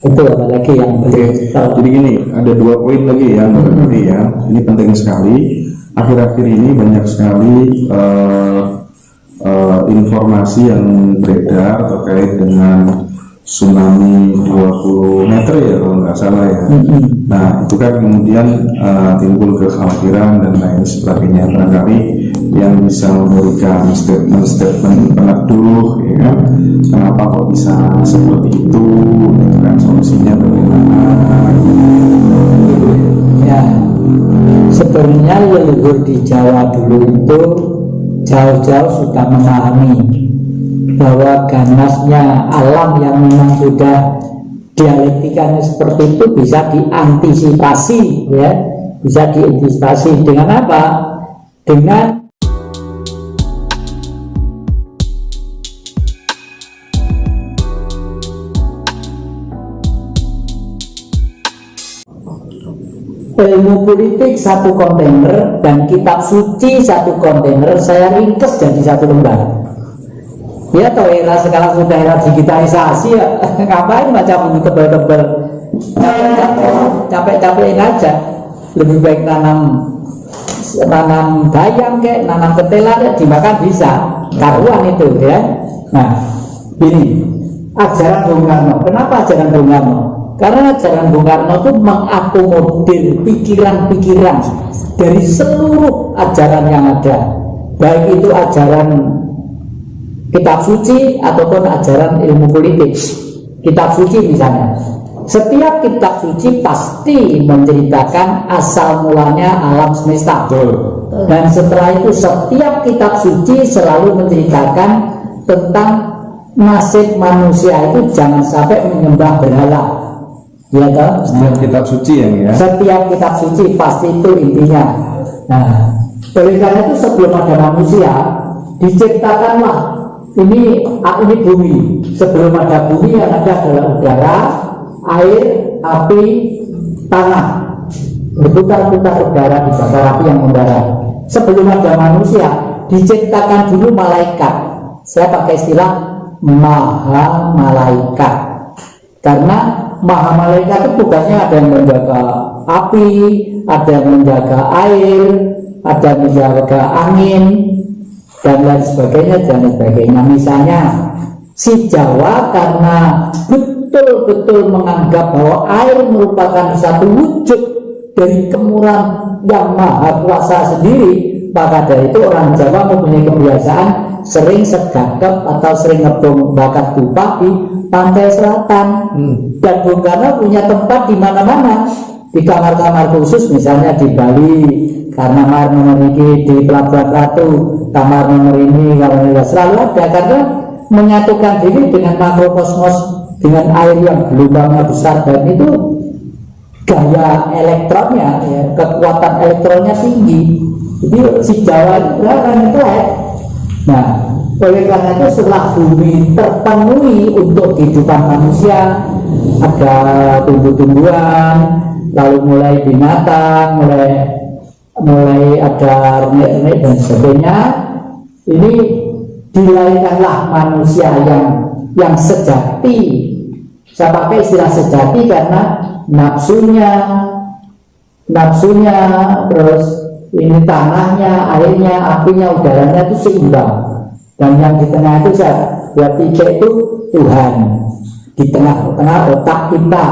Itu apalagi yang Oke, jadi gini, ada 2 poin lagi ya, berarti ya, ini penting sekali. Akhir-akhir ini banyak sekali informasi yang beredar terkait dengan tsunami 20 meter ya kalau nggak salah ya. Nah itu kan kemudian timbul kekhawatiran dan lain sebagainya. Barangkali yang bisa memberikan statement peneduh ya kan, kenapa kok bisa seperti itu kan, solusinya bagaimana ya. Sebenarnya leluhur di Jawa dulu itu jauh-jauh sudah memahami bahwa ganasnya alam yang memang sudah dialektikanya seperti itu bisa diantisipasi ya, bisa diantisipasi dengan apa? Dengan ilmu politik satu kontainer dan kitab suci satu kontainer saya ringkes jadi satu lembar. Ya toh era sekarang sudah era digitalisasi ya, ngapain baca buku tebel-tebel, capek-capekin aja. Lebih baik nanam bayam kayak nanam ketela ya, dimakan bisa, karuan itu ya. Nah ini ajaran Bung Karno. Kenapa ajaran Bung Karno? Karena ajaran Bung Karno itu mengakomodir pikiran-pikiran dari seluruh ajaran yang ada, baik itu ajaran kitab suci ataupun ajaran ilmu politik. Kitab suci misalnya, setiap kitab suci pasti menceritakan asal mulanya alam semesta, dan setelah itu setiap kitab suci selalu menceritakan tentang nasib manusia itu jangan sampai menyembah berhala. Ya toh? setiap kitab suci ya. Setiap kitab suci pasti itu intinya. Nah, oleh karena itu sebelum ada manusia diciptakanlah ini bumi. Sebelum ada bumi yang ada adalah udara, air, api, tanah. Berputar-putar udara dibakar api yang membara. Sebelum ada manusia diciptakan dulu malaikat. Saya pakai istilah maha malaikat, karena maha malaikat itu tugasnya ada yang menjaga api, ada yang menjaga air, ada yang menjaga angin, dan lain sebagainya. Misalnya si Jawa karena betul-betul menganggap bahwa air merupakan satu wujud dari kemurahan yang maha kuasa sendiri, maka dari itu orang Jawa mempunyai kebiasaan sering sedekap atau sering ngebom bakar dupa di pantai selatan. Dan Bung Karno punya tempat di mana-mana, di kamar-kamar khusus misalnya di Bali, karena kamar nomor ini di Pelabuhan Ratu, kamar nomor ini kalau selalu ada, karena menyatukan diri dengan makrokosmos, dengan air yang gelombangnya besar, dan itu gaya elektronnya ya, kekuatan elektronnya tinggi. Jadi si Jawa itu kan baik. Nah, oleh karena itu setelah bumi terpenuhi untuk kehidupan manusia, ada tumbuh-tumbuhan, lalu mulai binatang, mulai ada renek-renek dan sebagainya. Ini dilahirkanlah manusia yang sejati. Saya pakai istilah sejati karena nafsunya, terus ini tanahnya, airnya, apinya, udaranya itu seimbang. Dan yang di tengah itu buat tiga itu Tuhan. Di tengah-tengah otak kita.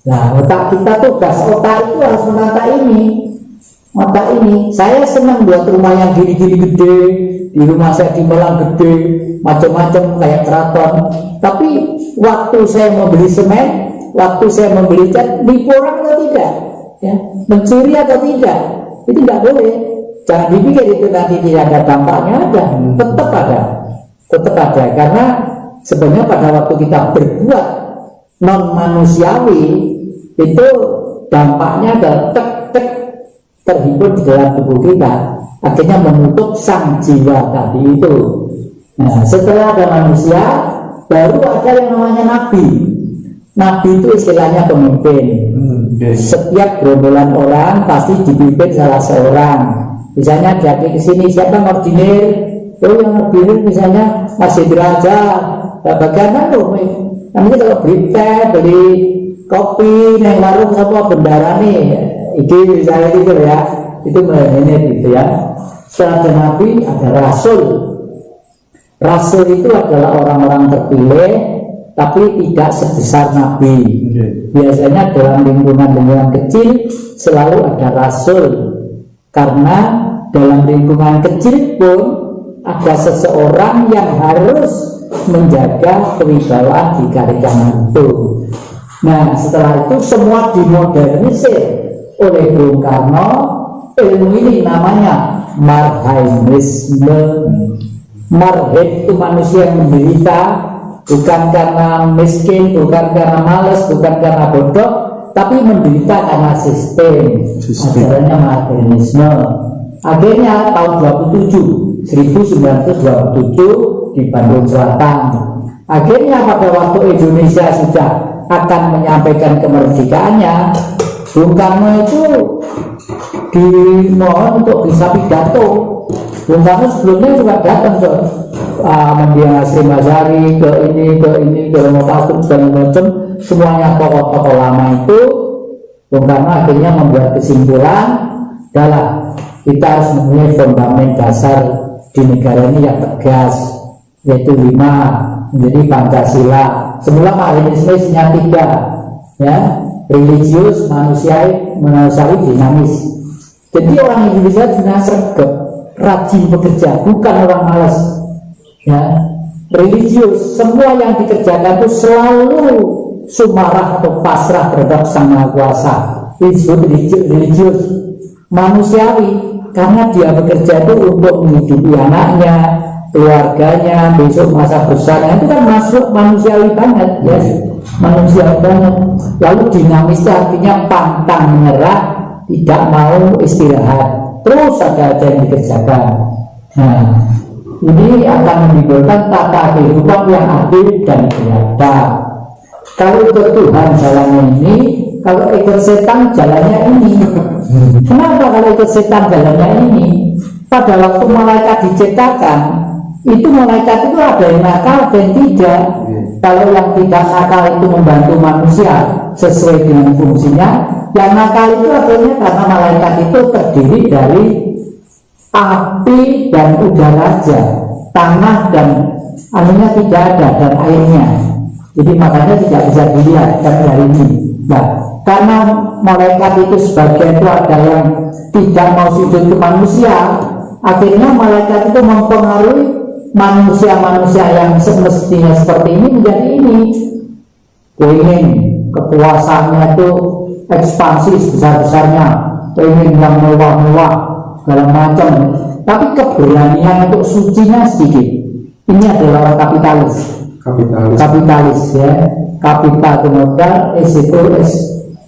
Nah, otak kita tuh gas otak itu harus menata ini. Otak ini, saya senang buat rumah yang gini-gini gede. Di rumah saya di Malang gede, macam-macam kayak keraton. Tapi waktu saya membeli semen, waktu saya membeli cat, nipu orang atau tidak? Ya, mencuri atau tidak? Itu nggak boleh. Jangan dipikir itu nanti tidak ada dampaknya, tetap ada, karena sebenarnya pada waktu kita berbuat non manusiawi itu dampaknya adalah terhimpun di dalam tubuh kita, akhirnya menutup sang jiwa tadi itu. Nah, setelah ada manusia, baru ada yang namanya nabi. Nabi itu istilahnya pemimpin. Setiap gerombolan orang pasti dipimpin salah seorang. Misalnya jadi ke sini siapa ngordinir? Oh, yang ngordinir misalnya Mas Indra aja. Bagaimana tuh Nanti kalau beli teh, beli kopi, neng warung apa bendara nih, itu misalnya gitu ya, itu melainnya gitu ya. Setelah ada Nabi, ada Rasul. Rasul itu adalah orang-orang terpilih, tapi tidak sebesar Nabi. Biasanya dalam lingkungan kecil selalu ada Rasul, karena dalam lingkungan kecil pun ada seseorang yang harus menjaga kewibawaan di Karikanan itu. Nah, setelah itu semua dimodernisir oleh Bung Karno. Ilmu ini namanya marhainisme. Marhain itu manusia yang menderita, bukan karena miskin, bukan karena malas, bukan karena bodoh, tapi menderita karena sistem. Ajarannya marhainisme. Akhirnya tahun 1927 di Bandung Selatan. Akhirnya pada waktu Indonesia sudah akan menyampaikan kemerdekaannya, Bung Karno itu dimohon untuk bisa pidato. Bung Karno sebelumnya juga datang ke Mendiang Hasyim Asy'ari, ke Romo Taslim segala macam, semuanya tokoh-tokoh lama itu. Bung Karno akhirnya membuat kesimpulan, adalah kita harus mempunyai fundament dasar di negara ini yang tegas, yaitu 5, menjadi Pancasila. Semula marhainisme isinya 3, ya, religius, manusiawi, dinamis. Jadi orang Indonesia benar sergap, rajin bekerja, bukan orang malas, ya. Religius, semua yang dikerjakan itu selalu sumarah atau pasrah terhadap Sang Maha Kuasa. Itu disebut religius. Manusiawi, karena dia bekerja itu untuk menghidupi anaknya, keluarganya, besok masa besarnya, itu kan masuk manusiawi banget, ya, manusiawi banget. Lalu dinamis artinya pantang menyerah, tidak mau istirahat, terus ada yang dikerjakan. Nah, ini akan menimbulkan tata kehidupan yang adil dan beradab. Kalau ikut Tuhan jalannya ini, kalau ikut setan jalannya ini. Kenapa kalau ikut setan jalannya ini? Pada waktu malaikat diciptakan, itu malaikat itu ada yang nakal, ada yang tidak. Kalau yang tidak nakal itu membantu manusia sesuai dengan fungsinya, yang nakal itu artinya karena malaikat itu terdiri dari api dan udara saja, tanah dan anunya tidak ada, dan airnya. Jadi makanya tidak bisa dilihat dari ini. Nah, karena malaikat itu sebagian itu ada yang tidak mau sujud ke manusia, akhirnya malaikat itu mempengaruhi manusia-manusia yang semestinya seperti ini menjadi ini. Ingin kekuasaannya itu ekspansi sebesar-besarnya, ingin yang mewah-mewah segala macam, tapi keberanian untuk sucinya sedikit. Ini adalah orang kapitalis, ya. Kapital itu modal,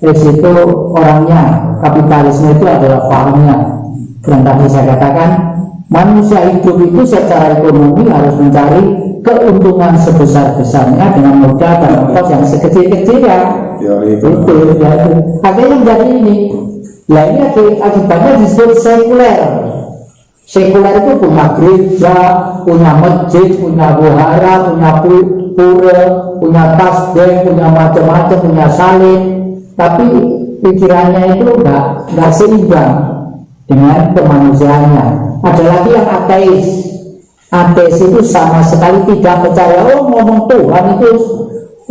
itu orangnya. Kapitalisme itu adalah pahamnya. Dan tadi saya katakan, manusia hidup itu secara ekonomi harus mencari keuntungan sebesar-besarnya dengan modal dan ongkos yang sekecil-kecilnya. Itu. Akhirnya menjadi ini. Nah, ini akibatnya disebut sekuler. Sekuler itu punya gereja, punya masjid, punya wihara, punya pura, punya tasbih, punya macam-macam, punya salib, tapi pikirannya itu enggak seimbang dengan kemanusiaannya. Ada lagi yang ateis. Ateis itu sama sekali tidak percaya. Oh, ngomong Tuhan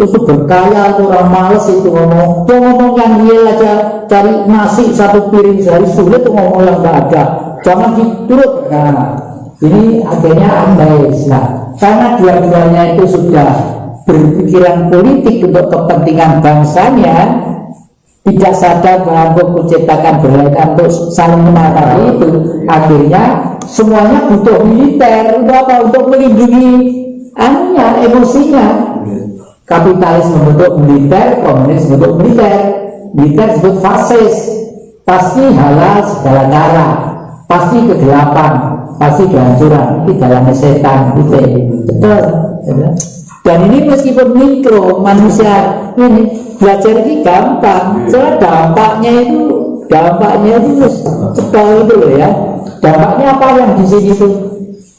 itu berkaya, orang males itu ngomong. Dia ngomong yang real aja, cari nasi satu piring sehari sulit, itu ngomong yang enggak ada. Jangan diturut. Nah, ini akhirnya ateis. Nah, karena dua-duanya itu sudah berpikiran politik untuk kepentingan bangsanya, tidak sadar bahwa menciptakan mereka untuk saling menatari itu, akhirnya semuanya butuh militer. Untuk apa? Untuk melindungi anunya, emosinya. Kapitalis membentuk militer, komunis membentuk militer. Militer disebut fasis, pasti halal segala cara, pasti kegelapan, pasti kehancuran. Ini dalamnya setan, betul. Dan ini meskipun mikro, manusia ini belajar ini gampang, soalnya dampaknya itu cepat itu loh ya. Dampaknya apa yang di sini itu?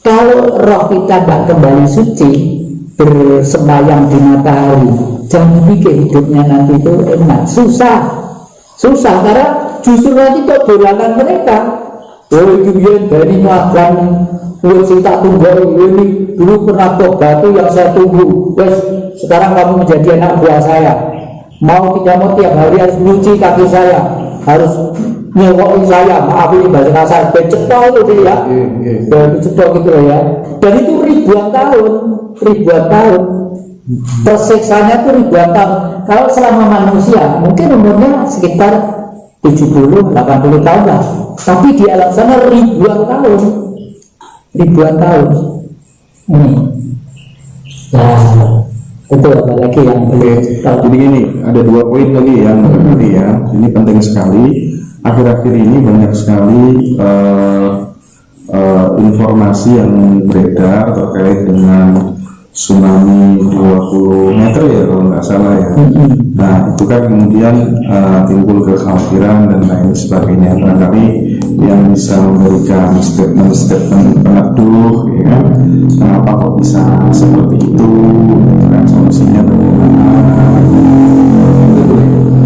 Kalau roh kita tidak kembali suci, bersembahyang di matahari, jangan pikir hidupnya nanti itu enak, susah karena justru nanti kok dolanan mereka. Oh itu biar dari makan uang tak tunggu ini dulu pernah batu yang saya tunggu, wes sekarang kamu menjadi anak buah saya, mau tidak mau tiap hari harus nyuci kaki saya, harus nyewokin saya, maaf ini bahasa kasar, becetol itu dia, becetol gitu ya. Dan itu ribuan tahun, tersiksanya itu ribuan tahun. Kalau selama manusia mungkin umurnya sekitar 70-80 tahun lah, tapi di alam sana ribuan tahun ini. Nah itu apa lagi yang perlu tahu? Jadi ini ada 2 poin lagi yang tadi ya, ini penting sekali. Akhir-akhir ini banyak sekali informasi yang beredar terkait dengan tsunami 20 meter ya kalau nggak salah ya. Nah itu kan kemudian timbul kekhawatiran dan lain sebagainya. Barangkali yang bisa memberikan statement peneduh ya kan, kenapa kok bisa seperti itu, dan solusinya bagaimana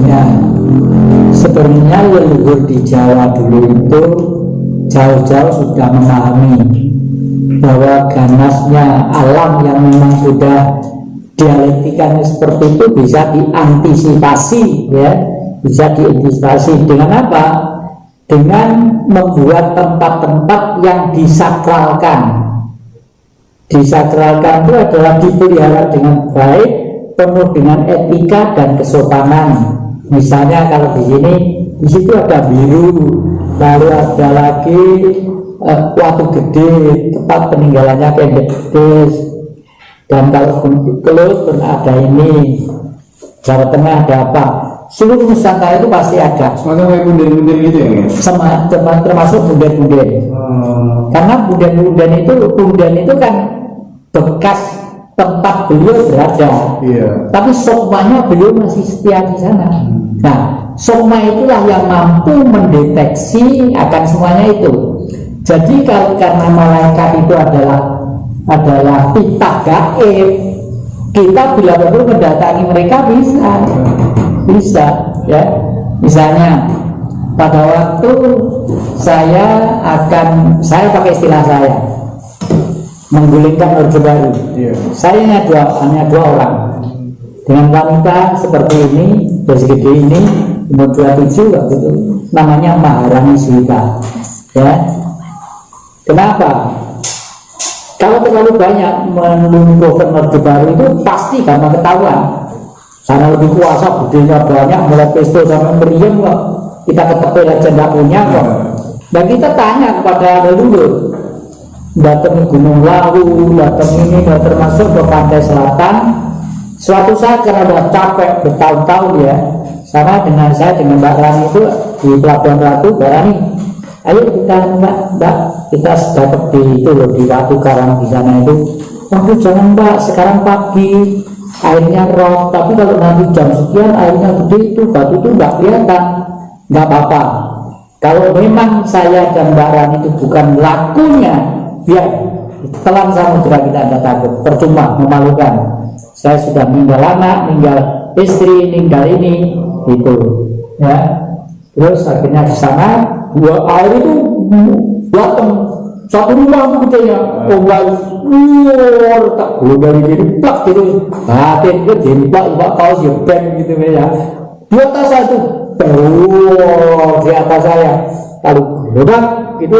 ya. Sebenarnya leluhur di Jawa dulu itu jauh-jauh sudah memahami bahwa ganasnya alam yang memang sudah dialektikannya seperti itu bisa diantisipasi ya, bisa diantisipasi dengan apa? Dengan membuat tempat-tempat yang disakralkan. Disakralkan itu adalah dipelihara dengan baik, penuh dengan etika dan kesopanan. Misalnya kalau di sini, di situ ada biru, lalu ada lagi Watu Gede, tempat peninggalannya Pendek Gede. Dan kalau Kelut pun ada ini, Jawa Tengah ada apa? Seluruh Nusantara itu pasti ada. semacam kayak bunden-bunden gitu ya? Termasuk bunden-bunden. Karena bunden itu kan bekas tempat beliau berada. Tapi sokmanya beliau masih setia di sana. Nah, sokma itulah yang mampu mendeteksi akan semuanya itu. Jadi kalau karena malaikat itu adalah pita gaib, kita bila perlu mendatangi mereka bisa ya. Misalnya pada waktu saya pakai istilah saya menggulingkan Orde Baru. Saya hanya dua orang dengan wanita seperti ini, bersegede ini, umur 27 waktu itu, namanya Maharani Suwita ya. Kenapa? Kalau terlalu banyak melumpuhkan Orde Baru itu pasti gampang ketahuan. Karena lebih kuasa, budenya banyak, mulai pistol sampai meriam kok. Kita ketepil aja tidak punya kok. Dan kita tanya kepada leluhur, datang Gunung Lawu, datang ini, dan termasuk ke pantai selatan. Suatu saat karena sudah capek bertahun-tahun ya, sama dengan saya dengan Mbak Rani itu di Pelabuhan Ratu, Mbak Rani, ayo kita Mbak, kita dapat di itu loh, di Watu Karang di sana itu. Waduh jangan Mbak, sekarang pagi airnya roh, tapi kalau nanti jam sekian airnya gede itu, batu itu nggak kelihatan. Nggak apa-apa. Kalau memang saya dan Mbak Rani itu bukan lakunya, biar telan samudera kita ada takut, percuma, memalukan. Saya sudah meninggal anak, meninggal istri, meninggal ini, itu, ya. Terus akhirnya di sana, air itu datang satu rumah bedanya, tak dari jadi plak gitu, batin itu jemplak, kaos ya bang gitu ya. Di atas satu, di atas saya, kalau gelodak gitu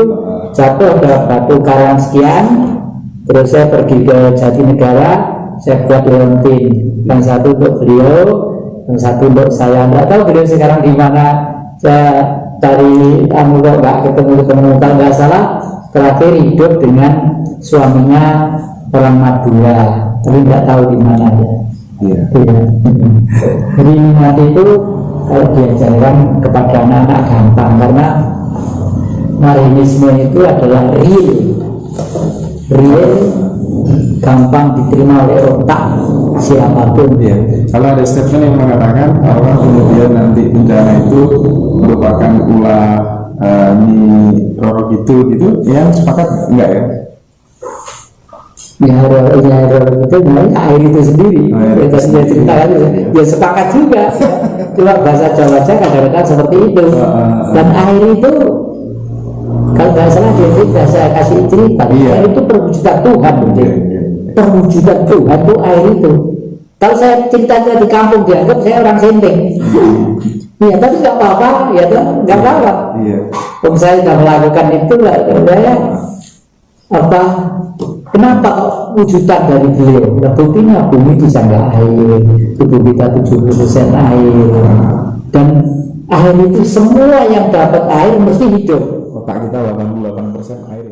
jatuh ke Batu Karang sekian. Terus saya pergi ke Jatinegara, saya buat leontin, yang satu untuk beliau, yang satu untuk saya. Nggak tahu beliau sekarang di mana. Saya cari kok nggak ketemu, kalau nggak salah terakhir hidup dengan suaminya orang Madura, tapi nggak tahu di mana ya. Jadi mati itu kalau diajarkan kepada anak-anak gampang, karena Marianisme itu adalah real, gampang diterima oleh otak siapapun. Kalau ada statement yang mengatakan bahwa kemudian nanti bencana itu merupakan ulah Nyi Roro gitu, ya sepakat enggak ya? itu namanya air itu sendiri. Kita sudah ceritakan ya sepakat juga. Cuma bahasa Jawa kadang-kadang seperti itu. Dan air itu kalau nggak salah dia saya kasih cerita, air itu perwujudan Tuhan, perwujudan Tuhan itu air itu. Kalau saya ceritanya di kampung dianggap saya orang senting. Iya, tapi nggak apa-apa, ya tuh nggak apa-apa. Kalau saya sudah melakukan itu, saya apa? Kenapa wujudan dari beliau? Nah, buktinya bumi bisa nggak air, tubuh kita 70% air, dan air itu semua yang dapat air mesti hidup. Otak kita 88% air.